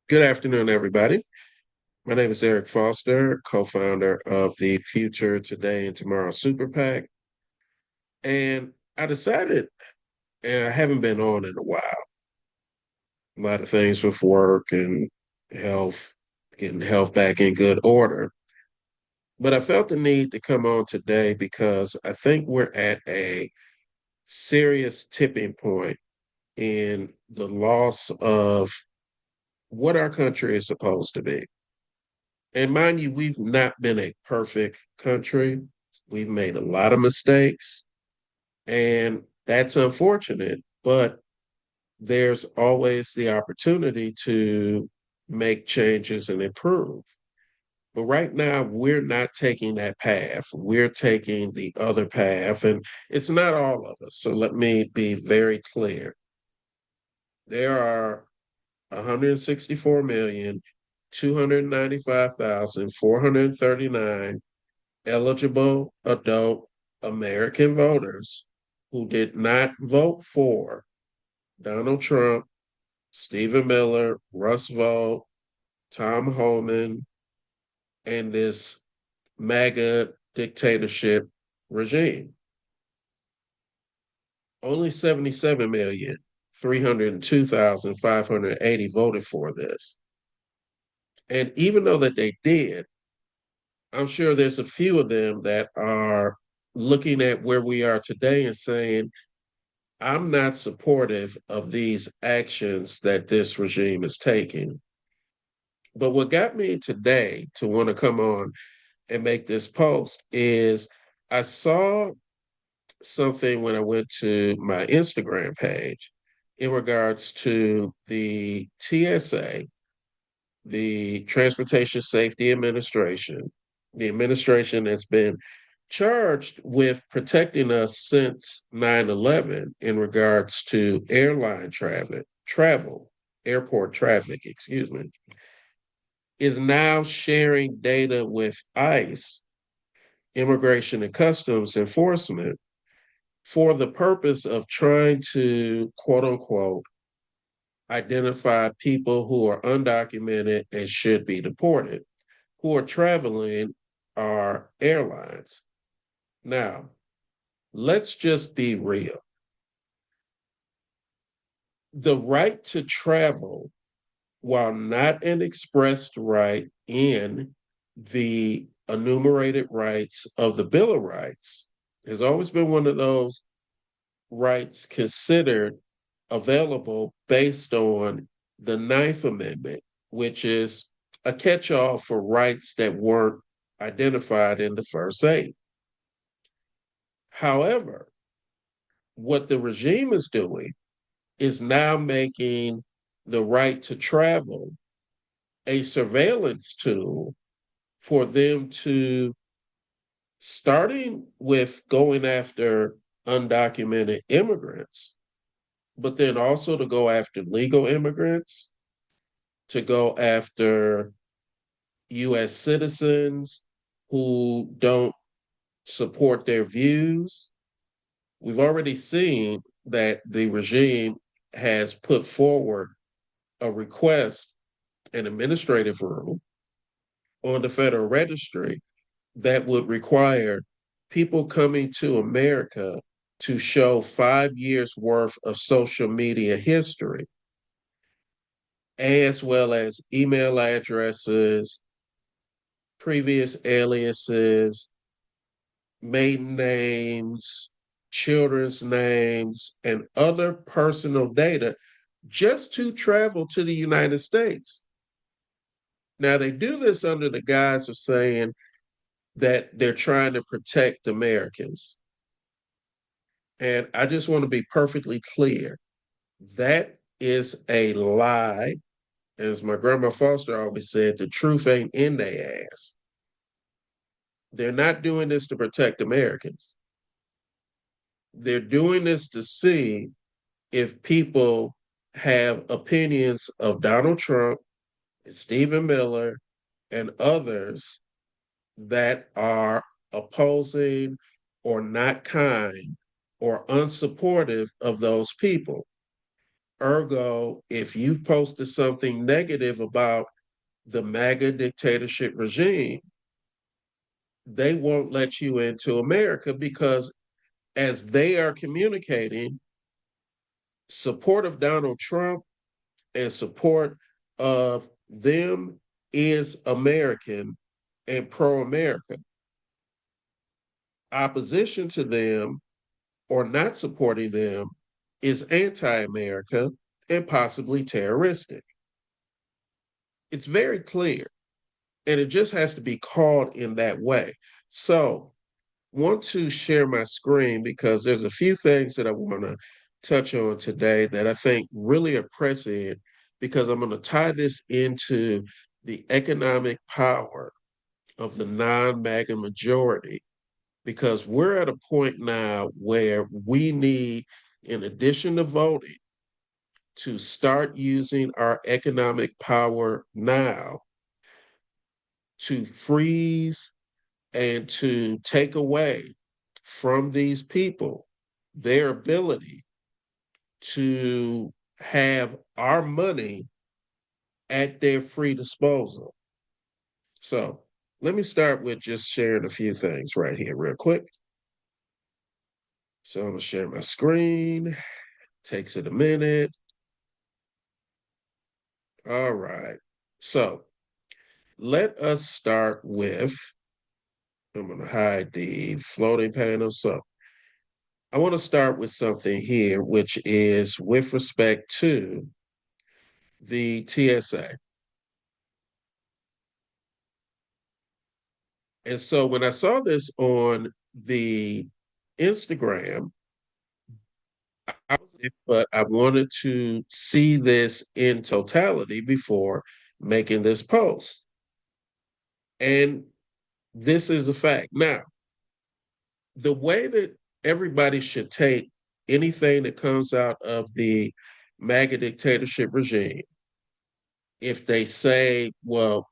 Good afternoon, everybody. My name is Eric Foster, co-founder of the Future Today and Tomorrow Super PAC. And I decided, and I haven't been on in a while, a lot of things with work and health, getting health back in good order. But I felt the need to come on today because I think we're at a serious tipping point in the loss of what our country is supposed to be. And mind you, we've not been a perfect country. We've made a lot of mistakes, and that's unfortunate, but there's always the opportunity to make changes and improve. But right now, we're not taking that path. We're taking the other path, and it's not all of us. So let me be very clear. There are 164,295,439 eligible adult American voters who did not vote for Donald Trump, Stephen Miller, Russ Vought, Tom Homan, and this MAGA dictatorship regime. Only 77,302,580 voted for this. And even though that they did, I'm sure there's a few of them that are looking at where we are today and saying, I'm not supportive of these actions that this regime is taking. But what got me today to want to come on and make this post is I saw something when I went to my Instagram page in regards to the TSA, the Transportation Safety Administration, the administration that's been charged with protecting us since 9/11 in regards to airline airport traffic, excuse me, is now sharing data with ICE, Immigration and Customs Enforcement, for the purpose of trying to, quote unquote, identify people who are undocumented and should be deported, who are traveling are airlines. Now, let's just be real. The right to travel, while not an expressed right in the enumerated rights of the Bill of Rights, has always been one of those rights considered available based on the Ninth Amendment, which is a catch all for rights that weren't identified in the first eight. However, what the regime is doing is now making the right to travel a surveillance tool for them to, starting with going after undocumented immigrants, but then also to go after legal immigrants, to go after US citizens who don't support their views. We've already seen that the regime has put forward a request, an administrative rule on the federal registry that would require people coming to America to show 5 years worth of social media history, as well as email addresses, previous aliases, maiden names, children's names, and other personal data just to travel to the United States. Now, they do this under the guise of saying that they're trying to protect Americans. And I just want to be perfectly clear that is a lie. As my grandma Foster always said, the truth ain't in their ass. They're not doing this to protect Americans. They're doing this to see if people have opinions of Donald Trump and Stephen Miller and others that are opposing or not kind or unsupportive of those people. Ergo, if you've posted something negative about the MAGA dictatorship regime, they won't let you into America because as they are communicating, support of Donald Trump and support of them is American and pro-America. Opposition to them or not supporting them is anti-America and possibly terroristic. It's very clear, and it just has to be called in that way. So, want to share my screen because there's a few things that I want to touch on today that I think really are prescient because I'm going to tie this into the economic power of the non-MAGA majority because we're at a point now where we need, in addition to voting, to start using our economic power now to freeze and to take away from these people their ability to have our money at their free disposal. So let me start with just sharing a few things right here, real quick. So I'm gonna share my screen. Takes it a minute. All right. So let us start with, I'm gonna hide the floating panel. So I want to start with something here, which is with respect to the TSA. And so when I saw this on the Instagram, but I wanted to see this in totality before making this post. And this is a fact. Now, the way that everybody should take anything that comes out of the MAGA dictatorship regime, if they say, well,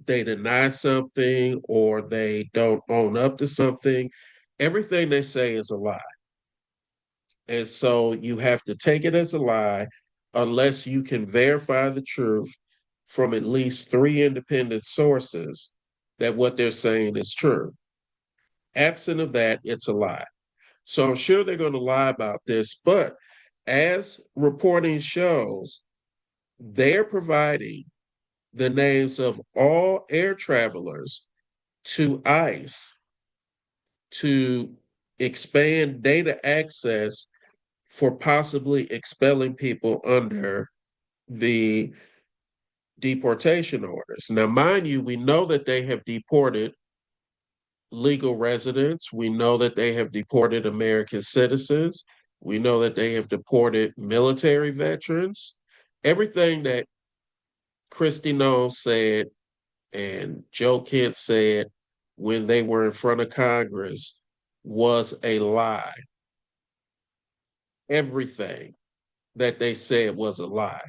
they deny something or they don't own up to something, everything they say is a lie. And so you have to take it as a lie unless you can verify the truth from at least three independent sources that what they're saying is true. Absent of that, it's a lie. So I'm sure they're going to lie about this, but as reporting shows, they're providing the names of all air travelers to ICE to expand data access for possibly expelling people under the deportation orders. Now, mind you, we know that they have deported legal residents. We know that they have deported American citizens. We know that they have deported military veterans. Everything that Christy Knowles said and Joe Kent said when they were in front of Congress was a lie. Everything that they said was a lie.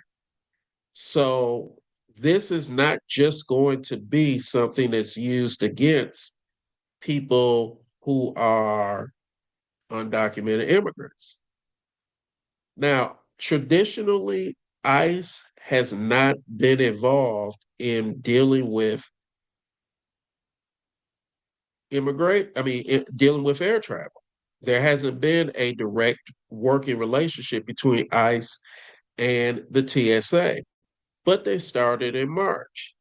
So this is not just going to be something that's used against people who are undocumented immigrants. Now, traditionally, ICE has not been involved in dealing with dealing with air travel. There hasn't been a direct working relationship between ICE and the TSA, but they started in March.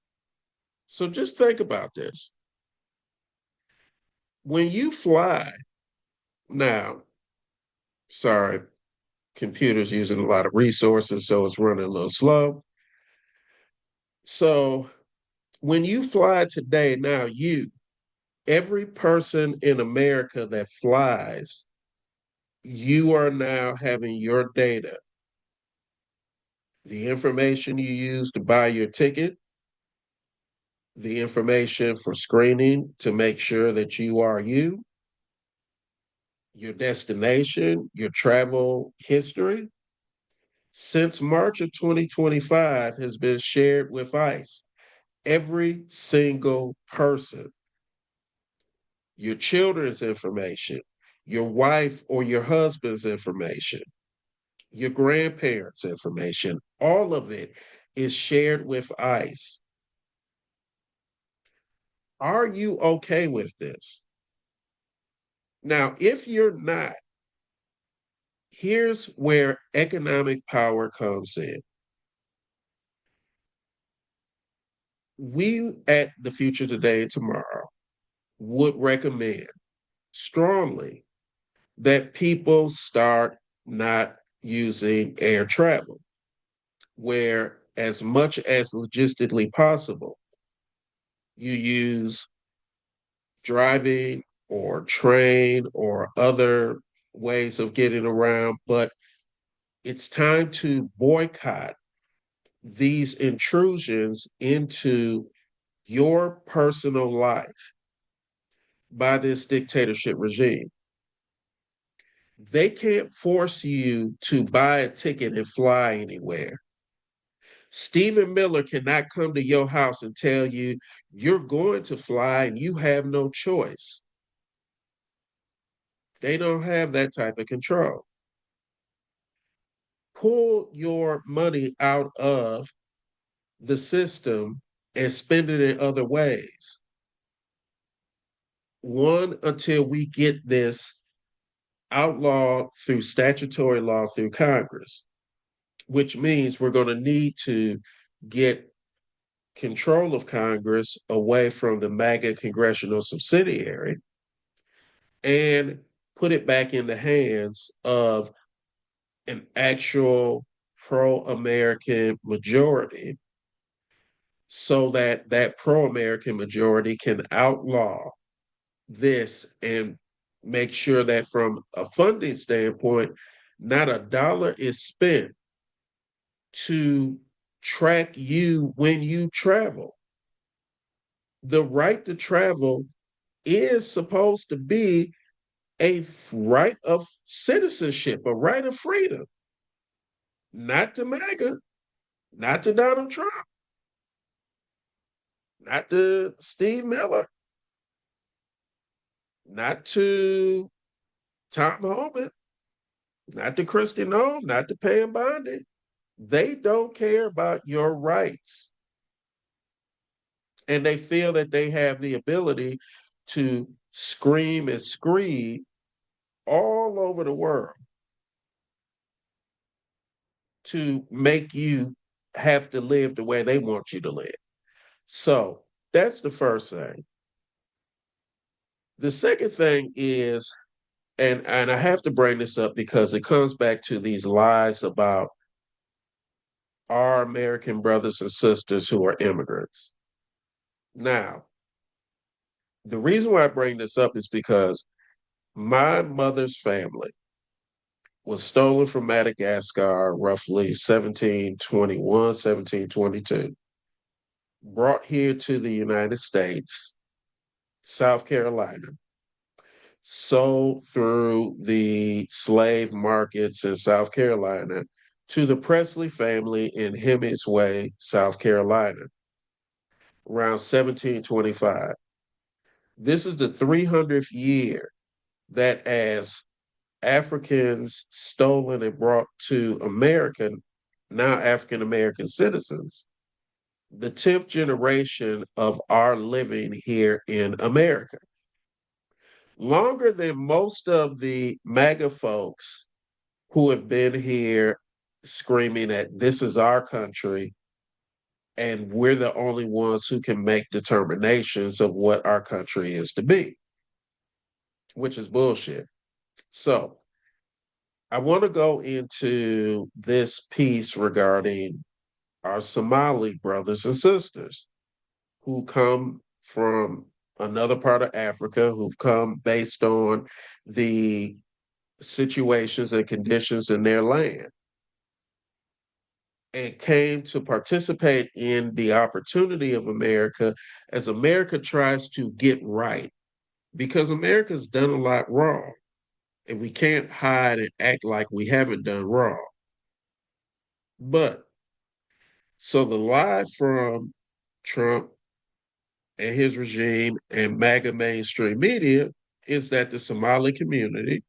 So just think about this. When you fly, now, sorry, computer's using a lot of resources, so it's running a little slow. So when you fly today, now every person in America that flies, you are now having your data, the information you use to buy your ticket, the information for screening to make sure that you are you, your destination, your travel history, since March of 2025 has been shared with ICE. Every single person, your children's information, your wife or your husband's information, your grandparents' information, all of it is shared with ICE. Are you okay with this? Now, if you're not, here's where economic power comes in. We at the Future Today and Tomorrow would recommend strongly that people start not using air travel, where as much as logistically possible, you use driving or train or other ways of getting around, but it's time to boycott these intrusions into your personal life by this dictatorship regime. They can't force you to buy a ticket and fly anywhere. Stephen Miller cannot come to your house and tell you you're going to fly and you have no choice. They don't have that type of control. Pull your money out of the system and spend it in other ways. One, until we get this outlawed through statutory law through Congress, which means we're going to need to get control of Congress away from the MAGA congressional subsidiary and put it back in the hands of an actual pro-American majority so that that pro-American majority can outlaw this and make sure that from a funding standpoint, not a dollar is spent to track you when you travel. The right to travel is supposed to be a right of citizenship, a right of freedom, not to MAGA, not to Donald Trump, not to Steve Miller, not to Tom Homan, not to Christy Nome, not to Pam Bondi. They don't care about your rights. And they feel that they have the ability to scream and screed all over the world to make you have to live the way they want you to live. So that's the first thing. The second thing is, and I have to bring this up because it comes back to these lies about our American brothers and sisters who are immigrants. Now, the reason why I bring this up is because my mother's family was stolen from Madagascar roughly 1721, 1722, brought here to the United States, South Carolina, sold through the slave markets in South Carolina to the Presley family in Hemingway, South Carolina, around 1725. This is the 300th year that as Africans stolen and brought to America, now African American citizens, the 10th generation of our living here in America. Longer than most of the MAGA folks who have been here screaming that this is our country and we're the only ones who can make determinations of what our country is to be, which is bullshit. So I want to go into this piece regarding our Somali brothers and sisters who come from another part of Africa, who've come based on the situations and conditions in their land and came to participate in the opportunity of America as America tries to get right because America's done a lot wrong and we can't hide and act like we haven't done wrong. But so the lie from Trump and his regime and MAGA mainstream media is that the Somali community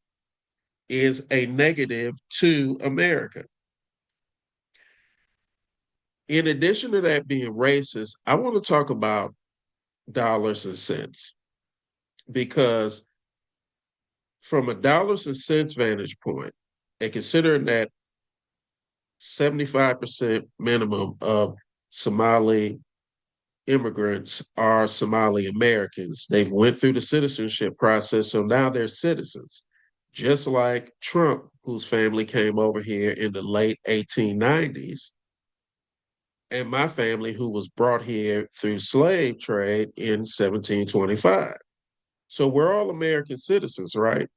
is a negative to America. In addition to that being racist, I want to talk about dollars and cents because, from a dollars and cents vantage point, and considering that 75% minimum of Somali immigrants are Somali Americans. They've went through the citizenship process, so now they're citizens. Just like Trump, whose family came over here in the late 1890s, and my family, who was brought here through slave trade in 1725. So we're all American citizens, right?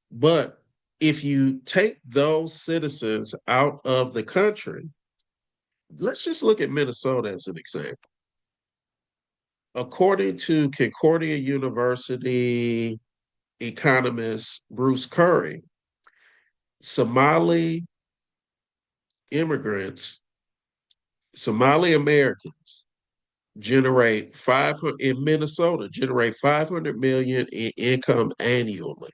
But if you take those citizens out of the country, let's just look at Minnesota as an example. According to Concordia University economist Bruce Curry, Somali immigrants, Somali Americans generate 500 in Minnesota, generate 500 million in income annually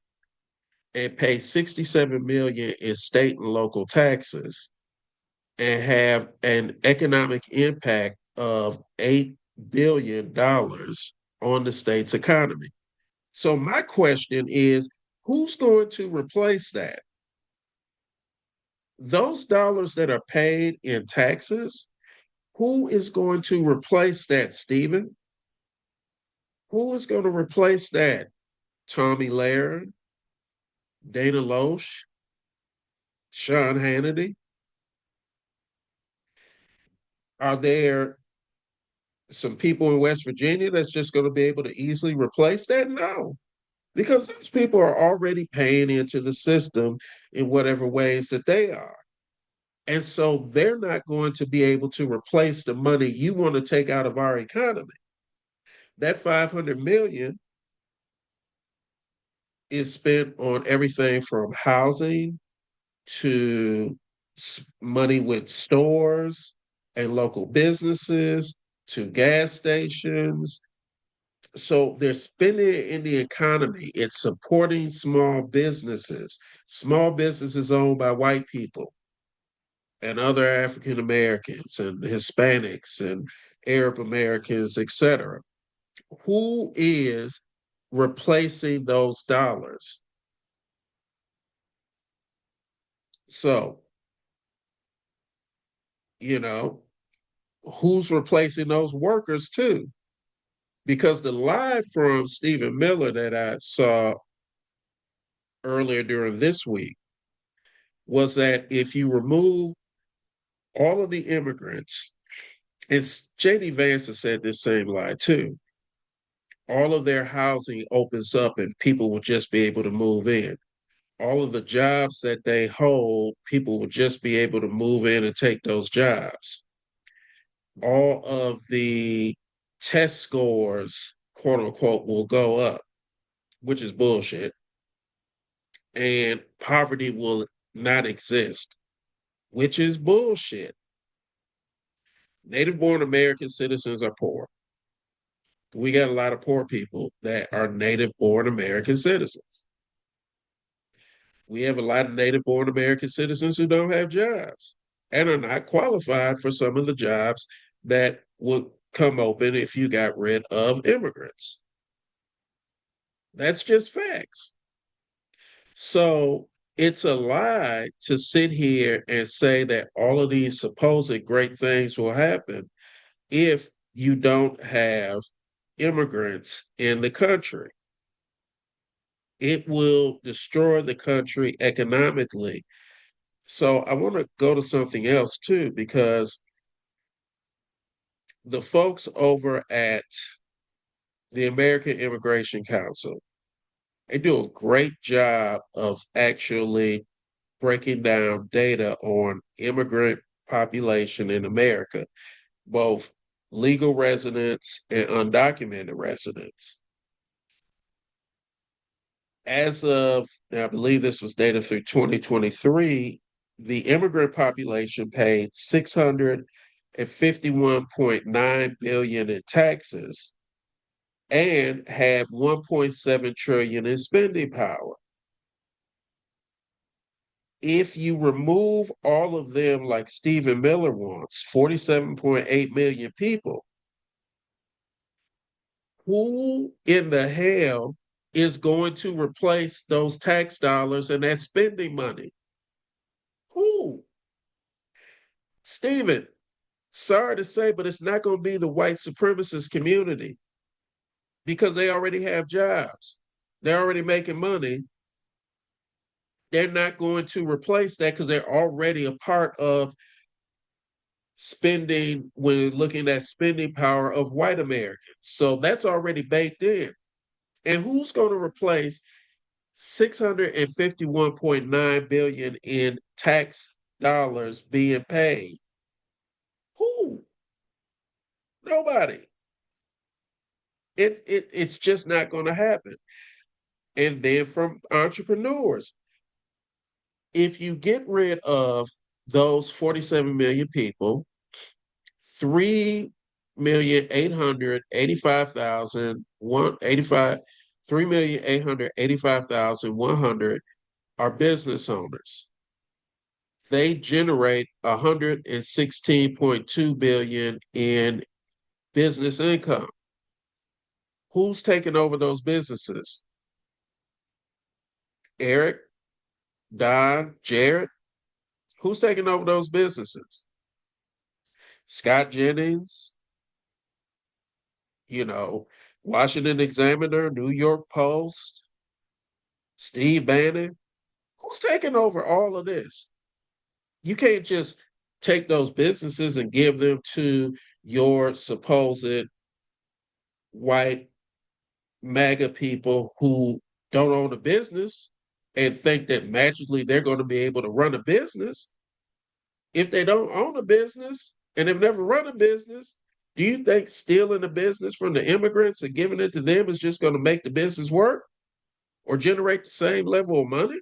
and pay 67 million in state and local taxes and have an economic impact of $8 billion on the state's economy. So my question is, who's going to replace that? Those dollars that are paid in taxes, who is going to replace that, Stephen? Who is going to replace that? Tommy Laird, Dana Loesch, Sean Hannity? Are there some people in West Virginia that's just going to be able to easily replace that? No, because those people are already paying into the system in whatever ways that they are. And so they're not going to be able to replace the money you want to take out of our economy. That 500 million is spent on everything from housing to money with stores and local businesses to gas stations. So they're spending it in the economy. It's supporting small businesses owned by white people and other African Americans and Hispanics and Arab Americans, etc. Who is replacing those dollars? So, you know, who's replacing those workers too? Because the live from Stephen Miller that I saw earlier during this week was that if you remove all of the immigrants, and JD Vance has said this same lie too, all of their housing opens up and people will just be able to move in. All of the jobs that they hold, people will just be able to move in and take those jobs. All of the test scores, quote unquote, will go up, which is bullshit. And poverty will not exist, which is bullshit. Native born American citizens are poor. We got a lot of poor people that are native born American citizens. We have a lot of native born American citizens who don't have jobs and are not qualified for some of the jobs that would come open if you got rid of immigrants. That's just facts. So it's a lie to sit here and say that all of these supposed great things will happen if you don't have immigrants in the country. It will destroy the country economically. So I want to go to something else too, because the folks over at the American Immigration Council, they do a great job of actually breaking down data on immigrant population in America, both legal residents and undocumented residents. As of, I believe this was data through 2023, the immigrant population paid 651.9 billion in taxes and had 1.7 trillion in spending power. If you remove all of them like Stephen Miller wants, 47.8 million people, who in the hell is going to replace those tax dollars and that spending money? Who? Stephen, sorry to say, but it's not going to be the white supremacist community because they already have jobs. They're already making money. They're not going to replace that because they're already a part of spending when looking at spending power of white Americans. So that's already baked in. And who's going to replace 651.9 billion in tax dollars being paid? Who? Nobody. It's just not going to happen. And then from entrepreneurs, if you get rid of those 47 million people, 3,885,185, 3,885,100 are business owners. They generate 116.2 billion in business income. Who's taking over those businesses? Eric, Don, Jared? Who's taking over those businesses? Scott Jennings, you know, Washington Examiner, New York Post, Steve Bannon. Who's taking over all of this? You can't just take those businesses and give them to your supposed white MAGA people who don't own a business and think that magically they're going to be able to run a business. If they don't own a business and have never run a business, do you think stealing a business from the immigrants and giving it to them is just going to make the business work or generate the same level of money?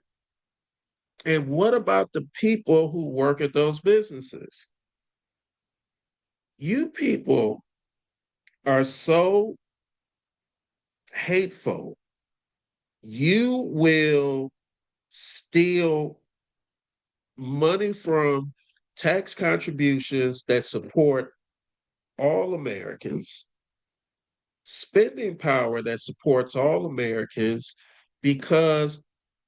And what about the people who work at those businesses? You people are so hateful. You will steal money from tax contributions that support all Americans, spending power that supports all Americans, because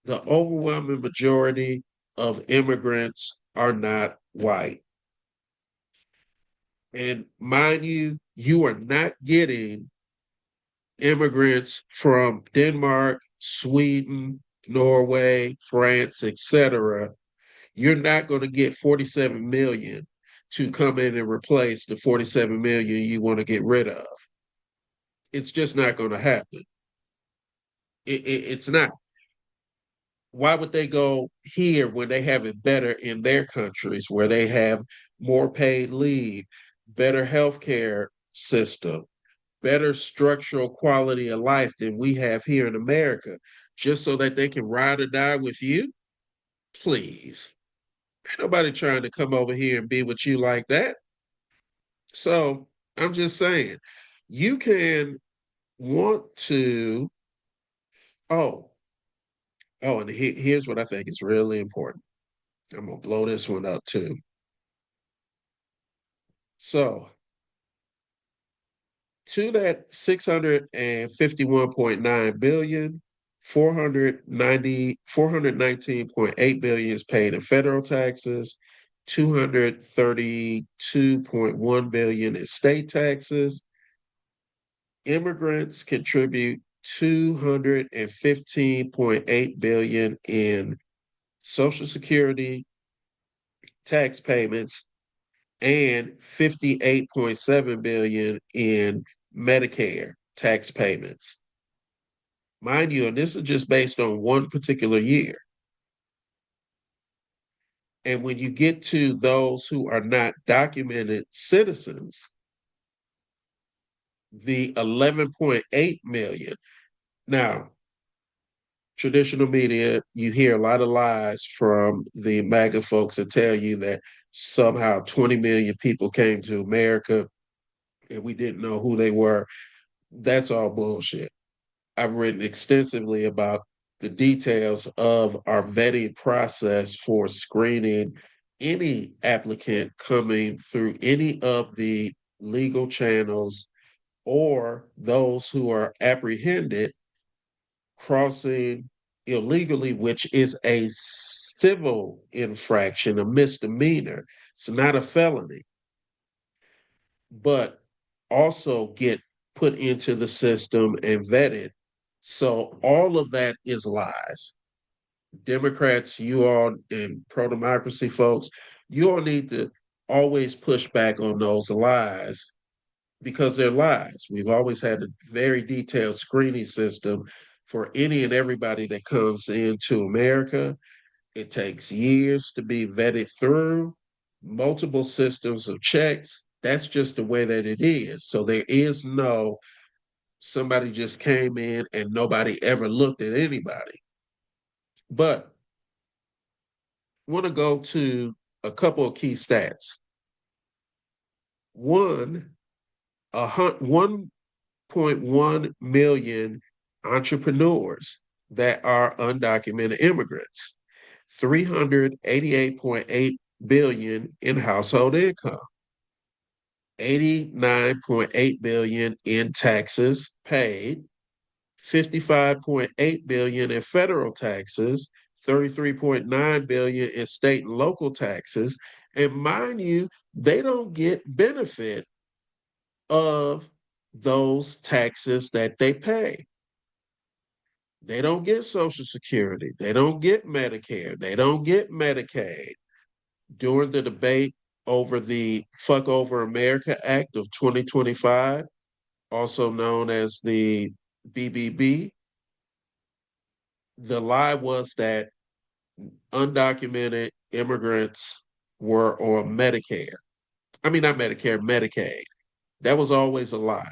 the overwhelming majority of immigrants are not white. And mind you, you are not getting immigrants from Denmark, Sweden, Norway, France, etc. You're not going to get 47 million to come in and replace the 47 million you want to get rid of. It's just not going to happen. It's not. Why would they go here when they have it better in their countries where they have more paid leave, better healthcare system, better structural quality of life than we have here in America, just so that they can ride or die with you? Please. Ain't nobody trying to come over here and be with you like that. So I'm just saying, you can want to, oh, and here's what I think is really important. I'm going to blow this one up too. So to that 651.9 billion, 419.8 billion is paid in federal taxes, 232.1 billion in state taxes. Immigrants contribute 215.8 billion in Social Security tax payments and 58.7 billion in Medicare tax payments. Mind you, and this is just based on one particular year. And when you get to those who are not documented citizens, the 11.8 million. Now, traditional media, you hear a lot of lies from the MAGA folks that tell you that somehow 20 million people came to America and we didn't know who they were. That's all bullshit. I've written extensively about the details of our vetting process for screening any applicant coming through any of the legal channels or those who are apprehended crossing illegally, which is a civil infraction, a misdemeanor. It's not a felony, but also get put into the system and vetted. So all of that is lies. Democrats, you all, and pro-democracy folks, you all need to always push back on those lies because they're lies. We've always had a very detailed screening system for any and everybody that comes into America. It takes years to be vetted through, multiple systems of checks. That's just the way that it is. So there is no somebody just came in and nobody ever looked at anybody. But I want to go to a couple of key stats. One, 1.1 million entrepreneurs that are undocumented immigrants, 388.8 billion in household income, 89.8 billion in taxes paid, 55.8 billion in federal taxes, 33.9 billion in state and local taxes. And mind you, they don't get benefit of those taxes that they pay. They don't get Social Security. They don't get Medicare. They don't get Medicaid. During the debate over the Fuck Over America Act of 2025, also known as the BBB, the lie was that undocumented immigrants were on Medicare. I mean, not Medicare, Medicaid. That was always a lie.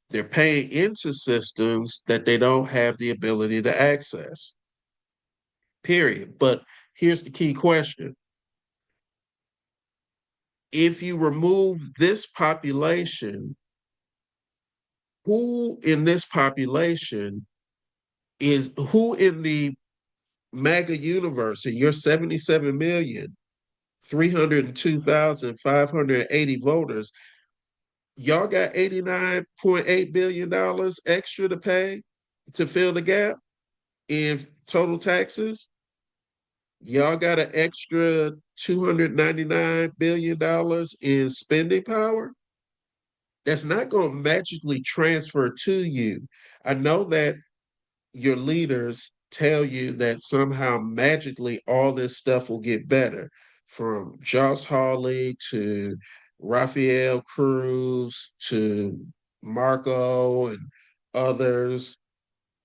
They're paying into systems that they don't have the ability to access, period. But here's the key question. If you remove this population, who in this population who in the MAGA universe, in your 77 million, 302,580 voters, y'all got $89.8 billion extra to pay to fill the gap in total taxes? Y'all got an extra $299 billion in spending power? That's not going to magically transfer to you. I know that your leaders tell you that somehow magically all this stuff will get better, from Josh Hawley to Rafael Cruz to Marco and others.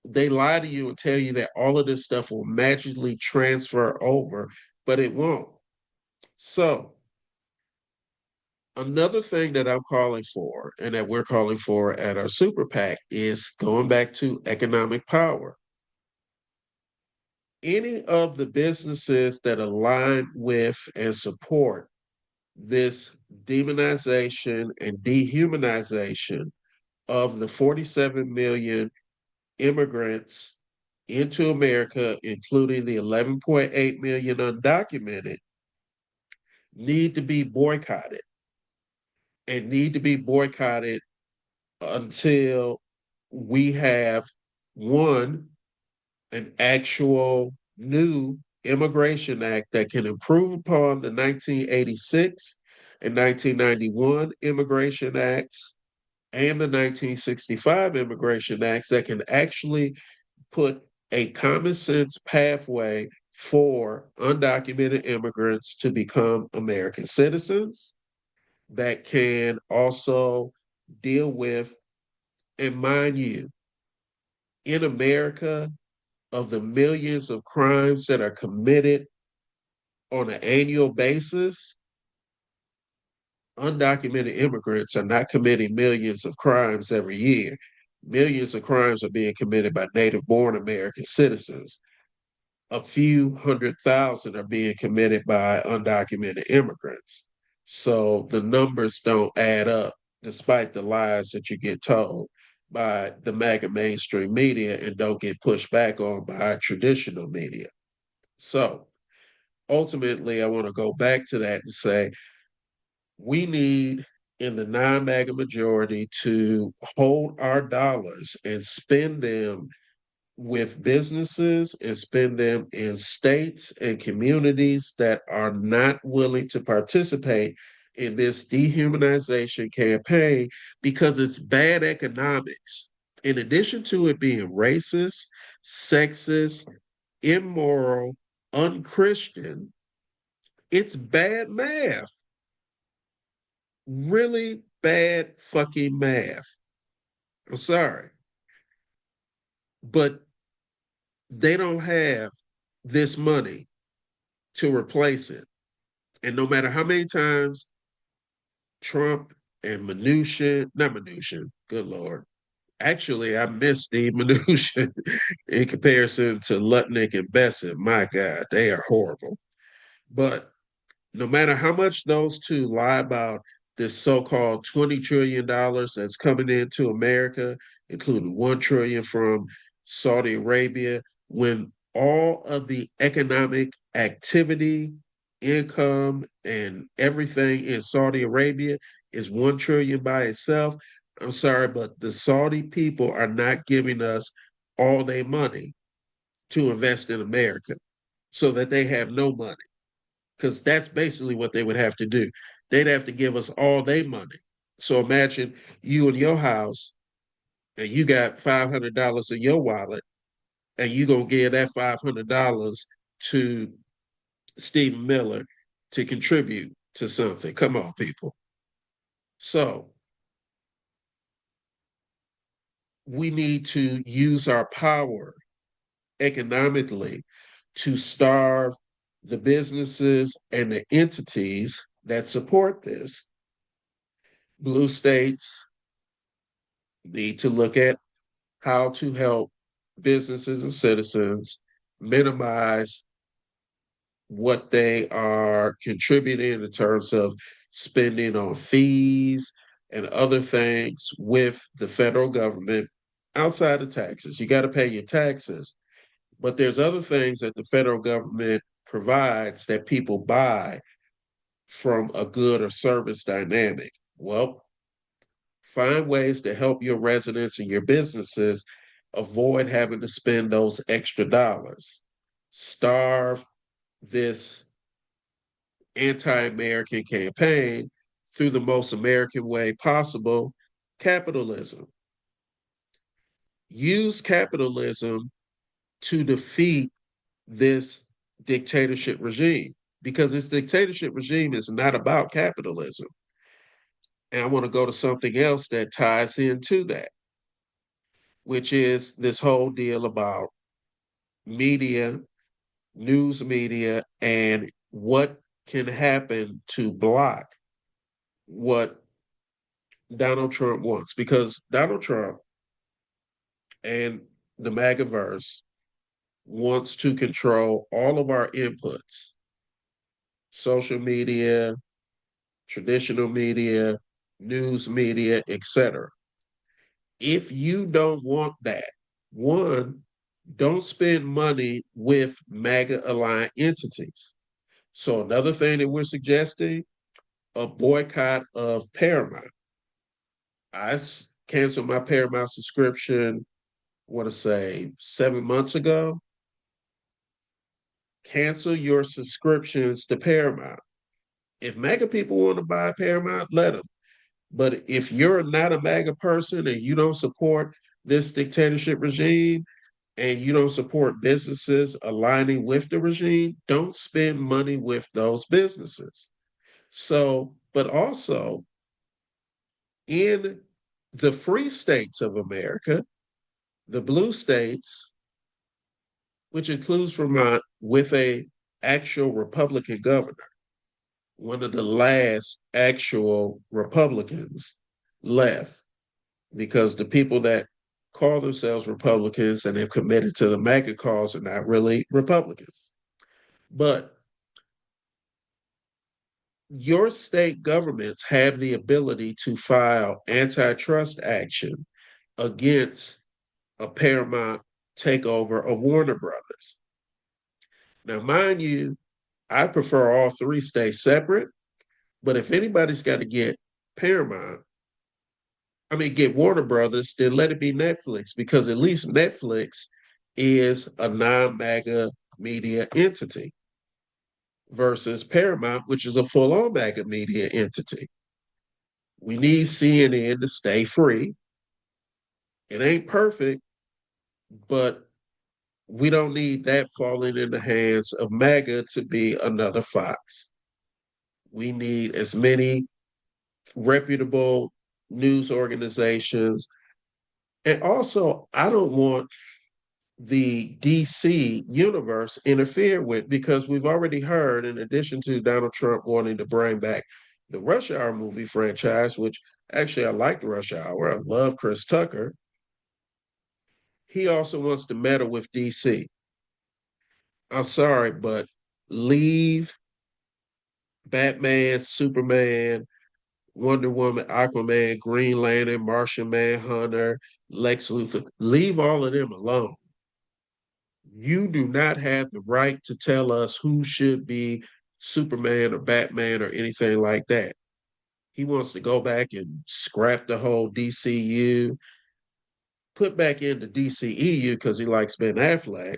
They lie to you and tell you that all of this stuff will magically transfer over, but it won't. So, another thing that I'm calling for and that we're calling for at our super PAC is going back to economic power. Any of the businesses that align with and support this demonization and dehumanization of the 47 million immigrants into America, including the 11.8 million undocumented, need to be boycotted and need to be boycotted until we have one, an actual new immigration act that can improve upon the 1986 and 1991 immigration acts and the 1965 immigration acts that can actually put a common sense pathway for undocumented immigrants to become American citizens, that can also deal with, and mind you, in America, of the millions of crimes that are committed on an annual basis, undocumented immigrants are not committing millions of crimes every year. Millions of crimes are being committed by native born American citizens. A few 100,000 are being committed by undocumented immigrants. So the numbers don't add up, despite the lies that you get told. by the MAGA mainstream media and don't get pushed back on by traditional media. So ultimately, I want to go back to that and say we need in the non-MAGA majority to hold our dollars and spend them with businesses and spend them in states and communities that are not willing to participate in this dehumanization campaign because it's bad economics. In addition to it being racist, sexist, immoral, unchristian, it's bad math. Really bad fucking math. I'm sorry. But they don't have this money to replace it. And no matter how many times Trump and not Mnuchin, good Lord. Actually, I miss Steve Mnuchin in comparison to Lutnick and Bessent. My God, they are horrible. But no matter how much those two lie about this so-called $20 trillion that's coming into America, including 1 trillion from Saudi Arabia, when all of the economic activity, income, and everything in Saudi Arabia is 1 trillion by itself, I'm sorry, but the Saudi people are not giving us all their money to invest in America so that they have no money because that's basically what they would have to do. They'd have to give us all their money. So imagine you in your house and you got $500 in your wallet, and you gonna give that $500 to Stephen Miller to contribute to something. Come on, people. So we need to use our power economically to starve the businesses and the entities that support this. Blue states need to look at how to help businesses and citizens minimize what they are contributing in terms of spending on fees and other things with the federal government outside of taxes. You got to pay your taxes, but there's other things that the federal government provides that people buy from a good or service dynamic. Well, find ways to help your residents and your businesses avoid having to spend those extra dollars. Starve this anti American campaign through the most American way possible, capitalism. Use capitalism to defeat this dictatorship regime because this dictatorship regime is not about capitalism. And I want to go to something else that ties into that, which is this whole deal about media, news media, and what can happen to block what Donald Trump wants. Because Donald Trump and the MAGAverse wants to control all of our inputs, social media, traditional media, news media, etc. If you don't want that, one, don't spend money with MAGA aligned entities. So another thing that we're suggesting, a boycott of Paramount. I canceled my Paramount subscription, what to say, 7 months ago. Cancel your subscriptions to Paramount. If MAGA people want to buy Paramount, let them. But if you're not a MAGA person and you don't support this dictatorship regime and you don't support businesses aligning with the regime, don't spend money with those businesses. So, but also in the free states of America, the blue states, which includes Vermont, with a actual Republican governor, one of the last actual Republicans left, because the people that call themselves Republicans and have committed to the MAGA cause are not really Republicans. But your state governments have the ability to file antitrust action against a Paramount takeover of Warner Brothers. Now, mind you, I prefer all three stay separate, but if anybody's got to get Paramount, get Warner Brothers, then let it be Netflix, because at least Netflix is a non-MAGA media entity versus Paramount, which is a full-on MAGA media entity. We need CNN to stay free. It ain't perfect, but we don't need that falling in the hands of MAGA to be another Fox. We need as many reputable news organizations. And also, I don't want the DC universe interfered with, because we've already heard, in addition to Donald Trump wanting to bring back the Rush Hour movie franchise, which actually I like Rush Hour, I love Chris Tucker, he also wants to meddle with DC. I'm sorry, but leave Batman, Superman, Wonder Woman, Aquaman, Green Lantern, Martian Manhunter, Lex Luthor, leave all of them alone. You do not have the right to tell us who should be Superman or Batman or anything like that. He wants to go back and scrap the whole DCU, put back into DCEU because he likes Ben Affleck,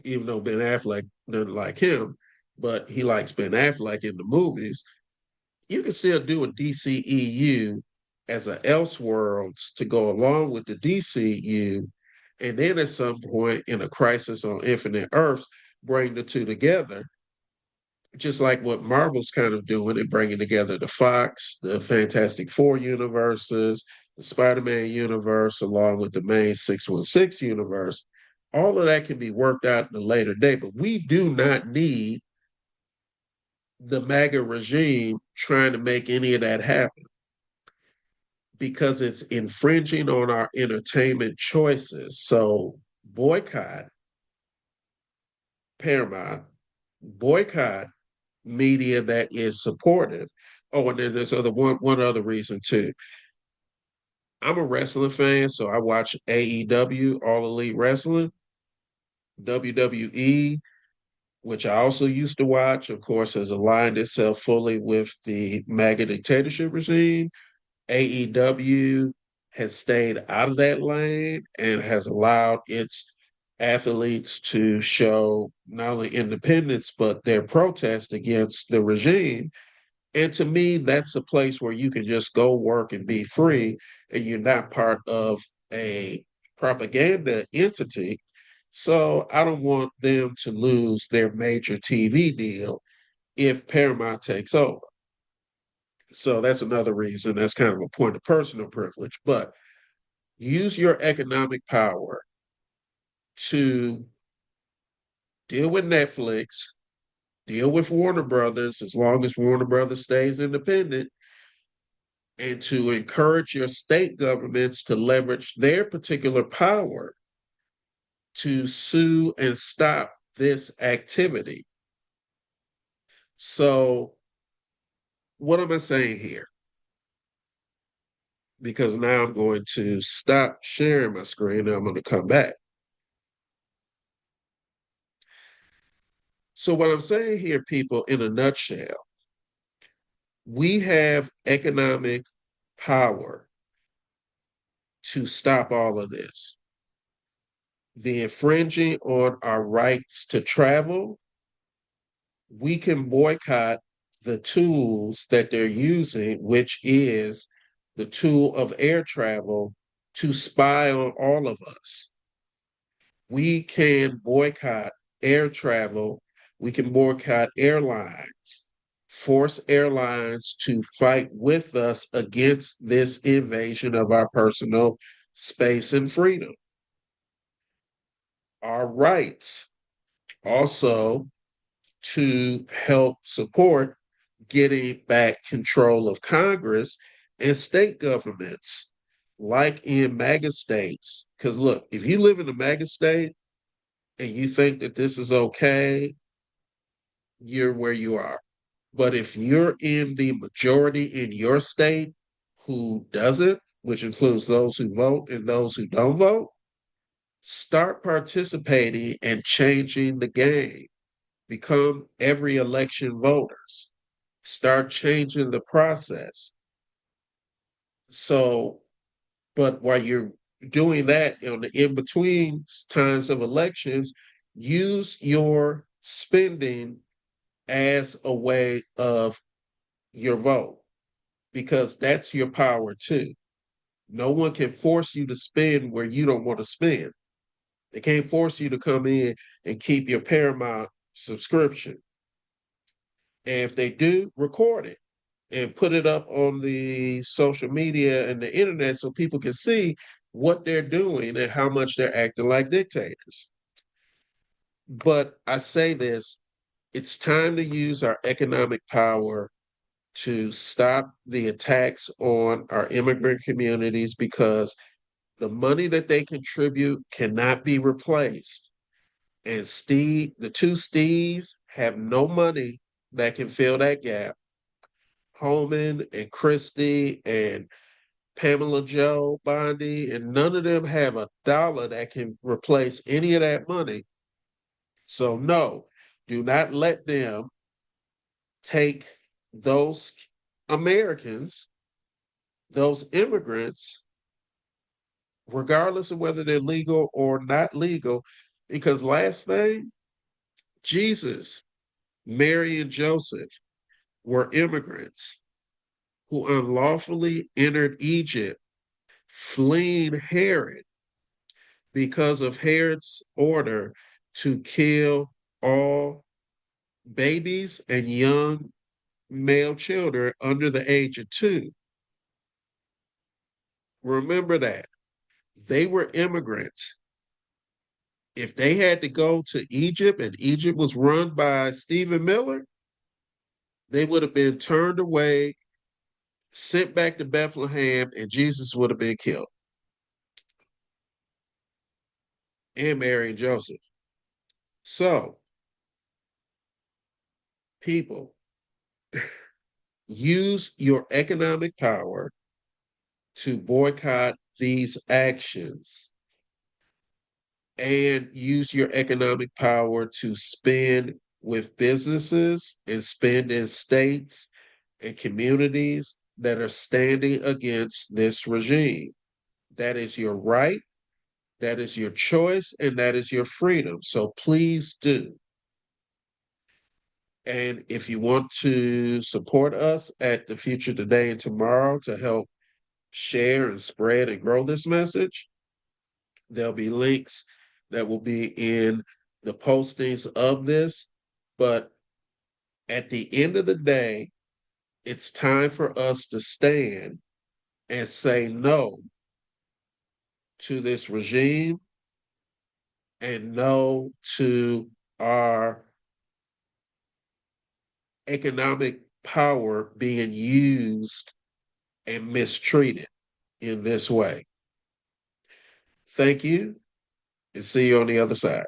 even though Ben Affleck doesn't like him, but he likes Ben Affleck in the movies. You can still do a DCEU as an Elseworlds to go along with the DCU, and then at some point in a Crisis on Infinite Earths, bring the two together, just like what Marvel's kind of doing and bringing together the Fox, the Fantastic Four universes, the Spider-Man universe, along with the main 616 universe. All of that can be worked out in a later date, but we do not need the MAGA regime trying to make any of that happen, because it's infringing on our entertainment choices. So boycott Paramount, boycott media that is supportive. Oh, and then there's one other reason too. I'm a wrestling fan, so I watch AEW, All Elite Wrestling, WWE, which I also used to watch, of course, has aligned itself fully with the MAGA dictatorship regime. AEW has stayed out of that lane and has allowed its athletes to show not only independence, but their protest against the regime. And to me, that's a place where you can just go work and be free, and you're not part of a propaganda entity. So I don't want them to lose their major TV deal if Paramount takes over. So that's another reason. That's kind of a point of personal privilege. But use your economic power to deal with Netflix, deal with Warner Brothers, as long as Warner Brothers stays independent, and to encourage your state governments to leverage their particular power to sue and stop this activity. So, what am I saying here? Because now I'm going to stop sharing my screen and I'm going to come back. So, what I'm saying here, people, in a nutshell, we have economic power to stop all of this. The infringing on our rights to travel, we can boycott the tools that they're using, which is the tool of air travel, to spy on all of us. We can boycott air travel. We can boycott airlines, force airlines to fight with us against this invasion of our personal space and freedom. Our rights also to help support getting back control of Congress and state governments, like in MAGA states. Because look, if you live in a MAGA state and you think that this is okay, you're where you are. But if you're in the majority in your state who doesn't, which includes those who vote and those who don't vote, start participating and changing the game. Become every election voters. Start changing the process. So, but while you're doing that in the in between times of elections, use your spending as a way of your vote, because that's your power too. No one can force you to spend where you don't want to spend. They can't force you to come in and keep your Paramount subscription. And if they do, record it and put it up on the social media and the internet so people can see what they're doing and how much they're acting like dictators. But I say this, it's time to use our economic power to stop the attacks on our immigrant communities, because the money that they contribute cannot be replaced. And the two Steves have no money that can fill that gap. Holman and Christie and Pamela Joe Bondi, and none of them have a dollar that can replace any of that money. So no, do not let them take those Americans, those immigrants, regardless of whether they're legal or not legal. Because last thing, Jesus, Mary, and Joseph were immigrants who unlawfully entered Egypt, fleeing Herod because of Herod's order to kill all babies and young male children under the age of 2. Remember that. They were immigrants. If they had to go to Egypt and Egypt was run by Stephen Miller, they would have been turned away, sent back to Bethlehem, and Jesus would have been killed. And Mary and Joseph. So, people, use your economic power to boycott these actions, and use your economic power to spend with businesses and spend in states and communities that are standing against this regime. That is your right, that is your choice, and that is your freedom. So please do. And if you want to support us at the Future Today and Tomorrow to help share and spread and grow this message, there'll be links that will be in the postings of this. But at the end of the day, it's time for us to stand and say no to this regime and no to our economic power being used and mistreated in this way. Thank you, and see you on the other side.